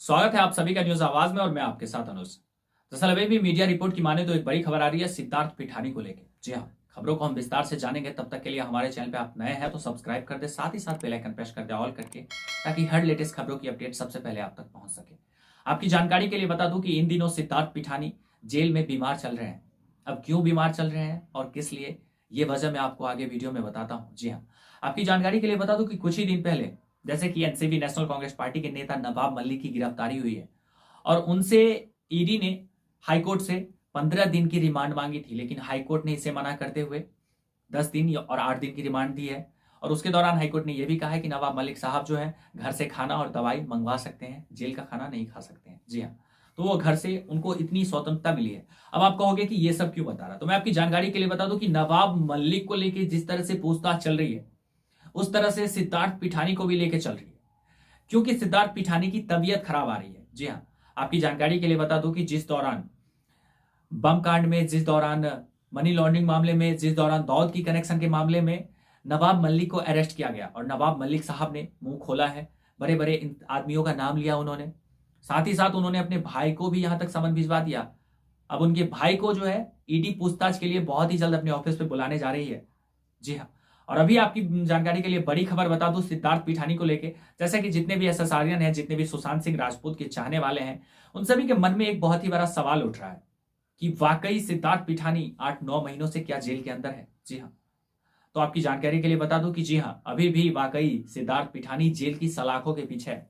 स्वागत है आप सभी का न्यूज आवाज में और मैं आपके साथ अनुज। दरअसल अभी भी मीडिया रिपोर्ट की माने तो एक बड़ी खबर आ रही है सिद्धार्थ पिठानी को लेकर। जी हाँ, खबरों को हम विस्तार से जानेंगे। तब तक के लिए हमारे चैनल पे आप नए हैं तो सब्सक्राइब कर दे, साथ ही साथ बेल आइकन प्रेस कर दे ऑल करके, ताकि हर लेटेस्ट खबरों की अपडेट सबसे पहले आप तक पहुंच सके। आपकी जानकारी के लिए बता दूं कि इन दिनों सिद्धार्थ पिठानी जेल में बीमार चल रहे हैं। अब क्यों बीमार चल रहे हैं और किस लिए, ये वजह मैं आपको आगे वीडियो में बताता हूँ। जी हाँ, आपकी जानकारी के लिए बता दूं कि कुछ ही दिन पहले जैसे कि एनसीपी नेशनल कांग्रेस पार्टी के नेता नवाब मलिक की गिरफ्तारी हुई है और उनसे ईडी ने हाईकोर्ट से 15 दिन की रिमांड मांगी थी, लेकिन हाईकोर्ट ने इसे मना करते हुए 10 दिन और 8 दिन की रिमांड दी है। और उसके दौरान हाईकोर्ट ने यह भी कहा है कि नवाब मलिक साहब जो है घर से खाना और दवाई मंगवा सकते हैं, जेल का खाना नहीं खा सकते हैं। जी हाँ, तो वो घर से उनको इतनी स्वतंत्रता मिली है। अब आप कहोगे कि ये सब क्यों बता रहा, तो मैं आपकी जानकारी के लिए बता दूं कि नवाब मलिक को लेकर जिस तरह से पूछताछ चल रही है उस तरह से सिद्धार्थ पिठानी को भी लेकर चल रही है, क्योंकि सिद्धार्थ पिठानी की तबीयत खराब आ रही है। जी हाँ, आपकी जानकारी के लिए बता दूं कि जिस दौरान बम कांड में, जिस दौरान मनी लॉन्ड्रिंग मामले में, जिस दौरान दाऊद की कनेक्शन के मामले में नवाब मलिक को अरेस्ट किया गया और नवाब मलिक साहब ने मुंह खोला है, बड़े बड़े आदमियों का नाम लिया उन्होंने, साथ ही साथ उन्होंने अपने भाई को भी यहां तक समन भिजवा दिया। अब उनके भाई को जो है ईडी पूछताछ के लिए बहुत ही जल्द अपने ऑफिस पे बुलाने जा रही है। जी हाँ, और अभी आपकी जानकारी के लिए बड़ी खबर बता दूं सिद्धार्थ पिठानी को लेके। जैसे कि जितने भी एसएसआरियन हैं, जितने भी सुशांत सिंह राजपूत के चाहने वाले हैं, उन सभी के मन में एक बहुत ही बड़ा सवाल उठ रहा है कि वाकई सिद्धार्थ पिठानी 8-9 महीनों से क्या जेल के अंदर है। जी हाँ, तो आपकी जानकारी के लिए बता दूं कि जी हाँ, अभी भी वाकई सिद्धार्थ पिठानी जेल की सलाखों के पीछे है,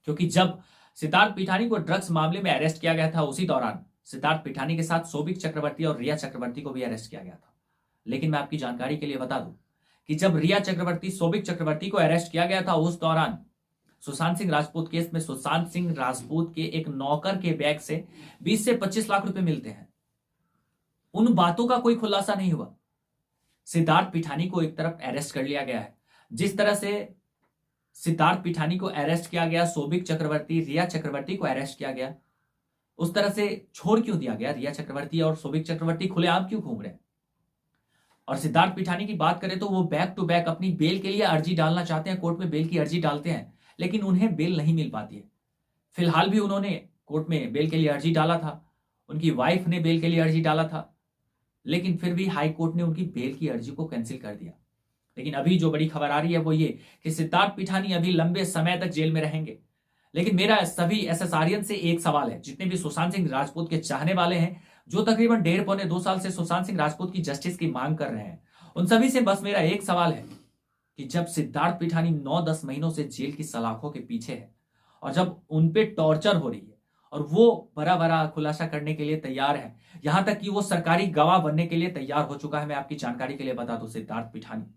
क्योंकि जब सिद्धार्थ पिठानी को ड्रग्स मामले में अरेस्ट किया गया था उसी दौरान सिद्धार्थ पिठानी के साथ शोभिक चक्रवर्ती और रिया चक्रवर्ती को भी अरेस्ट किया गया था। लेकिन मैं आपकी जानकारी के लिए बता दूं कि जब रिया चक्रवर्ती, शोभिक चक्रवर्ती को अरेस्ट किया गया था उस दौरान सुशांत सिंह राजपूत केस में सुशांत सिंह राजपूत के एक नौकर के बैग से 20 से 25 लाख रुपए मिलते हैं। उन बातों का कोई खुलासा नहीं हुआ। सिद्धार्थ पिठानी को एक तरफ अरेस्ट कर लिया गया है। जिस तरह से सिद्धार्थ पिठानी को अरेस्ट किया गया, शोभिक चक्रवर्ती, रिया चक्रवर्ती को अरेस्ट किया गया, उस तरह से छोड़ क्यों दिया गया? रिया चक्रवर्ती और शोभिक चक्रवर्ती खुलेआम क्यों घूम रहे हैं? और सिद्धार्थ पिठानी की बात करें तो वो बैक टू बैक अपनी बेल के लिए अर्जी डालना चाहते हैं, कोर्ट में बेल की अर्जी डालते हैं, लेकिन उन्हें बेल नहीं मिल पाती है। फिलहाल भी उन्होंने कोर्ट में बेल के लिए अर्जी डाला था, उनकी वाइफ ने बेल के लिए अर्जी डाला था, लेकिन फिर भी हाई कोर्ट ने उनकी बेल की अर्जी को कैंसिल कर दिया। लेकिन अभी जो बड़ी खबर आ रही है वो ये कि सिद्धार्थ पिठानी अभी लंबे समय तक जेल में रहेंगे। लेकिन मेरा सभी एसएसआरियन से एक सवाल है, जितने भी सुशांत सिंह राजपूत के चाहने वाले हैं, जो तकरीबन 1.5-2 साल से सुशांत सिंह राजपूत की जस्टिस की मांग कर रहे हैं, उन सभी से बस मेरा एक सवाल है कि जब सिद्धार्थ पिठानी 9-10 महीनों से जेल की सलाखों के पीछे है और जब उन पे टॉर्चर हो रही है और वो बड़ा बड़ा खुलासा करने के लिए तैयार है, यहां तक कि वो सरकारी गवाह बनने के लिए तैयार हो चुका है। मैं आपकी जानकारी के लिए बता दूं सिद्धार्थ पिठानी,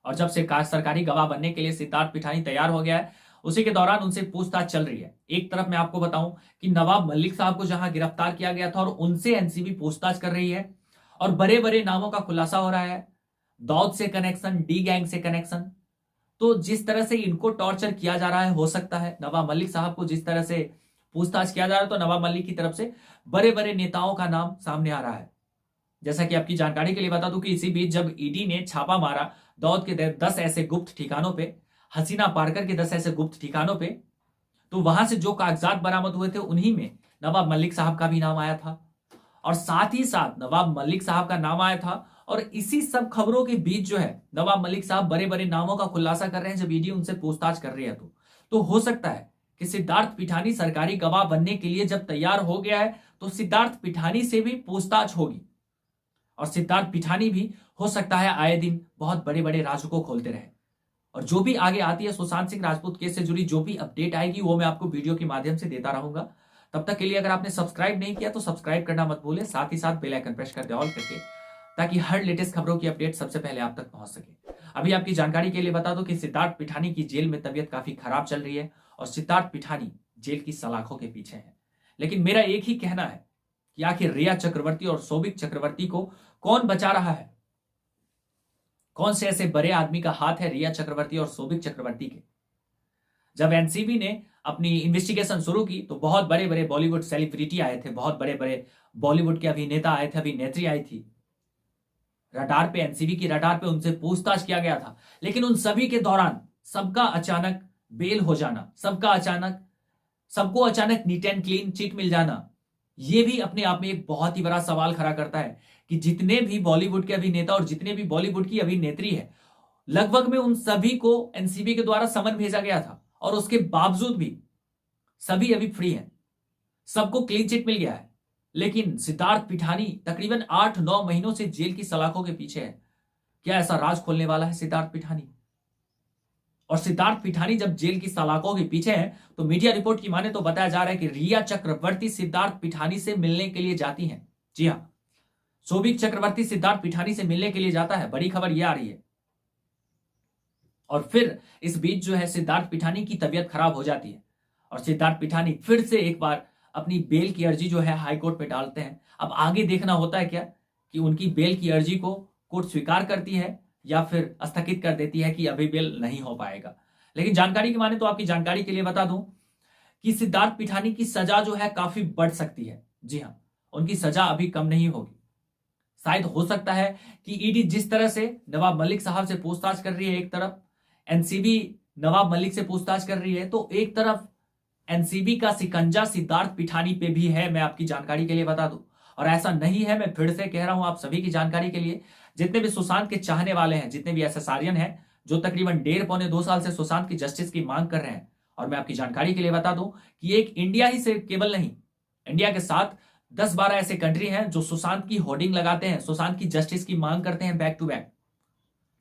और जब से सरकारी गवाह बनने के लिए सिद्धार्थ पिठानी तैयार हो गया है, उसी के दौरान उनसे पूछताछ चल रही है। एक तरफ मैं आपको बताऊं कि नवाब मलिक साहब को जहां गिरफ्तार किया गया था और उनसे एनसीबी पूछताछ कर रही है और बड़े बड़े नामों का खुलासा हो रहा है, दाऊद से कनेक्शन, डी गैंग से कनेक्शन। तो जिस तरह से इनको टॉर्चर किया जा रहा है, हो सकता है नवाब मलिक साहब को जिस तरह से पूछताछ किया जा रहा है, तो नवाब मलिक की तरफ से बड़े बड़े नेताओं का नाम सामने आ रहा है। जैसा कि आपकी जानकारी के लिए बता दूं कि इसी बीच जब ईडी ने छापा मारा दाऊद के 10 ऐसे गुप्त ठिकानों पे, हसीना पारकर के 10 ऐसे गुप्त ठिकानों पे, तो वहां से जो कागजात बरामद हुए थे उन्हीं में नवाब मलिक साहब का भी नाम आया था और साथ ही साथ नवाब मलिक साहब का नाम आया था। और इसी सब खबरों के बीच जो है नवाब मलिक साहब बड़े बड़े नामों का खुलासा कर रहे हैं जब ईडी उनसे पूछताछ कर रही है। तो हो सकता है कि सिद्धार्थ पिठानी सरकारी गवाह बनने के लिए जब तैयार हो गया है तो सिद्धार्थ पिठानी से भी पूछताछ होगी और सिद्धार्थ पिठानी भी हो सकता है आए दिन बहुत बड़े बड़े राजों को खोलते रहे। और जो भी आगे आती है सुशांत सिंह राजपूत केस से जुड़ी जो भी अपडेट आएगी वो मैं आपको वीडियो के माध्यम से देता रहूंगा। तब तक के लिए अगर आपने सब्सक्राइब नहीं किया तो सब्सक्राइब करना मत भूलें, साथ ही साथ बेल आइकन प्रेस कर दे ऑल करके, ताकि हर लेटेस्ट खबरों की अपडेट सबसे पहले आप तक पहुंच सके। अभी आपकी जानकारी के लिए बता दो कि सिद्धार्थ पिठानी की जेल में तबीयत काफी खराब चल रही है और सिद्धार्थ पिठानी जेल की सलाखों के पीछे है। लेकिन मेरा एक ही कहना है कि आखिर रिया चक्रवर्ती और शोभिक चक्रवर्ती को कौन बचा रहा है? कौन से ऐसे बड़े आदमी का हाथ है रिया चक्रवर्ती और शोभिक चक्रवर्ती के? जब एनसीबी ने अपनी इन्वेस्टिगेशन शुरू की तो बहुत बड़े बड़े बॉलीवुड सेलिब्रिटी आए थे, बहुत बड़े बड़े बॉलीवुड के अभिनेता आए थे, अभिनेत्री आई थी रडार पे, एनसीबी की रडार पे उनसे पूछताछ किया गया था। लेकिन उन सभी के दौरान सबका अचानक बेल हो जाना, सबको अचानक नीट एंड क्लीन चिट मिल जाना, यह भी अपने आप में एक बहुत ही बड़ा सवाल खड़ा करता है कि जितने भी बॉलीवुड के अभिनेता और जितने भी बॉलीवुड की अभिनेत्री है, लगभग में उन सभी को एनसीबी के द्वारा समन भेजा गया था और उसके बावजूद भी सभी अभी फ्री हैं, सबको क्लीन चिट मिल गया है। लेकिन सिद्धार्थ पिठानी तकरीबन 8-9 महीनों से जेल की सलाखों के पीछे है। क्या ऐसा राज खोलने वाला है सिद्धार्थ पिठानी? और सिद्धार्थ पिठानी जब जेल की सलाखों के पीछे है तो मीडिया रिपोर्ट की माने तो बताया जा रहा है कि रिया चक्रवर्ती सिद्धार्थ पिठानी से मिलने के लिए जाती हैं। जी हां, शोभिक चक्रवर्ती सिद्धार्थ पिठानी से मिलने के लिए जाता है, बड़ी खबर यह आ रही है। और फिर इस बीच जो है सिद्धार्थ पिठानी की तबीयत खराब हो जाती है और सिद्धार्थ पिठानी फिर से एक बार अपनी बेल की अर्जी जो है हाईकोर्ट में डालते हैं। अब आगे देखना होता है क्या कि उनकी बेल की अर्जी को कोर्ट स्वीकार करती है या फिर स्थगित कर देती है कि अभी बेल नहीं हो पाएगा। लेकिन जानकारी की माने तो आपकी जानकारी के लिए बता दूं कि सिद्धार्थ पिठानी की सजा जो है काफी बढ़ सकती है। जी हां, उनकी सजा अभी कम नहीं होगी। शायद हो सकता है कि ईडी जिस तरह से नवाब मलिक साहब से पूछताछ कर रही है, एक तरफ एनसीबी नवाब मलिक से पूछताछ कर रही है, तो एक तरफ एनसीबी का शिकंजा सिद्धार्थ पिठानी पे भी है। मैं आपकी जानकारी के लिए बता दूं, और ऐसा नहीं है, मैं फिर से कह रहा हूं आप सभी की जानकारी के लिए, जितने भी सुशांत के चाहने वाले हैं, जितने भी एसएसआरियन हैं जो तकरीबन 1.5-2 साल से सुशांत की जस्टिस की मांग कर रहे हैं, और मैं आपकी जानकारी के लिए बता दूं कि एक इंडिया ही से केवल नहीं, इंडिया के साथ 10-12 ऐसे कंट्री हैं जो सुशांत की होर्डिंग लगाते हैं, सुशांत की जस्टिस की मांग करते हैं बैक टू बैक।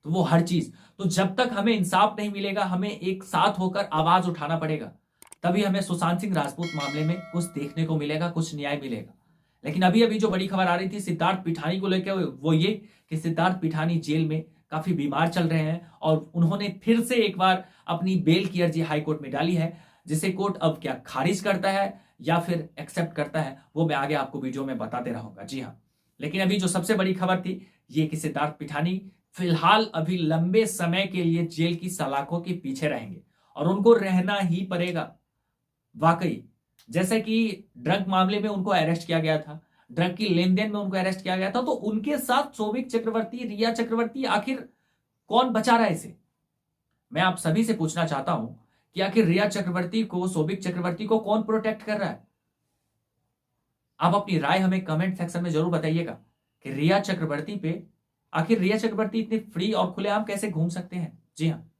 तो वो हर चीज, तो जब तक हमें इंसाफ नहीं मिलेगा, हमें एक साथ होकर आवाज उठाना पड़ेगा, तभी हमें सुशांत सिंह राजपूत मामले में कुछ देखने को मिलेगा, कुछ न्याय मिलेगा। लेकिन अभी अभी जो बड़ी खबर आ रही थी सिद्धार्थ पिठानी को लेकर, वो ये कि सिद्धार्थ पिठानी जेल में काफी बीमार चल रहे हैं और उन्होंने फिर से एक बार अपनी बेल की अर्जी हाईकोर्ट में डाली है, जिसे कोर्ट अब क्या खारिज करता है या फिर एक्सेप्ट करता है, वो मैं आगे आपको वीडियो में बताते रहूंगा। जी हाँ, लेकिन अभी जो सबसे बड़ी खबर थी ये कि सिद्धार्थ पिठानी फिलहाल अभी लंबे समय के लिए जेल की सलाखों के पीछे रहेंगे और उनको रहना ही पड़ेगा। वाकई जैसे कि ड्रग मामले में उनको अरेस्ट किया गया था, ड्रग की लेन देन में उनको अरेस्ट किया गया था, तो उनके साथ शोभिक चक्रवर्ती, रिया चक्रवर्ती, आखिर कौन बचा रहा है इसे? मैं आप सभी से पूछना चाहता हूं कि आखिर रिया चक्रवर्ती को, शोभिक चक्रवर्ती को कौन प्रोटेक्ट कर रहा है? आप अपनी राय हमें कमेंट सेक्शन में जरूर बताइएगा कि रिया चक्रवर्ती पे, आखिर रिया चक्रवर्ती इतनी फ्री और खुलेआम कैसे घूम सकते हैं? जी हाँ।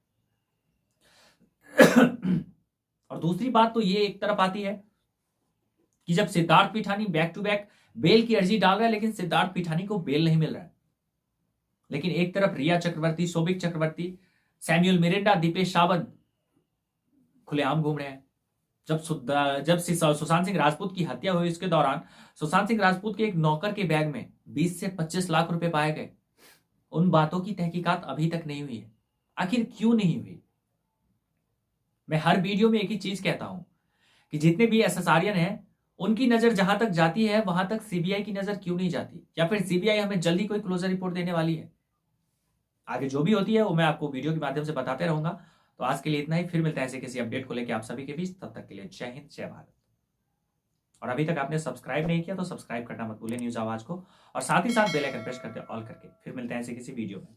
और दूसरी बात तो ये एक तरफ आती है कि जब Siddharth Pithani back to back bail की अर्जी डाल रहा है, लेकिन सिद्धार्थ पिठानी को बेल नहीं मिल रहा है। लेकिन एक तरफ रिया चक्रवर्ती, शोभिक चक्रवर्ती, सैमुअल मिरांडा, दीपेश सावंत खुलेआम घूम रहे हैं। जब सुशांत सिंह राजपूत की हत्या हुई, इसके दौरान सुशांत सिंह राजपूत के एक नौकर के बैग में 20 से 25 लाख रुपए पाए गए। उन बातों की तहकीकात अभी तक नहीं हुई है। आखिर क्यों नहीं हुई? मैं हर वीडियो में एक ही चीज कहता हूं कि जितने भी एसएसआरियन हैं, उनकी नजर जहां तक जाती है वहां तक सीबीआई की नजर क्यों नहीं जाती? या फिर सीबीआई हमें जल्दी कोई क्लोजर रिपोर्ट देने वाली है? आगे जो भी होती है वो मैं आपको वीडियो के माध्यम से बताते रहूंगा। तो आज के लिए इतना ही, फिर मिलता है ऐसे किसी अपडेट को लेकर आप सभी के बीच। तब तक के लिए जय हिंद, जय भारत। और अभी तक आपने सब्सक्राइब नहीं किया तो सब्सक्राइब करना मत भूलें न्यूज आवाज को, और साथ ही साथ बेल आइकन प्रेस करके ऑल करके। फिर मिलते हैं ऐसे किसी वीडियो में।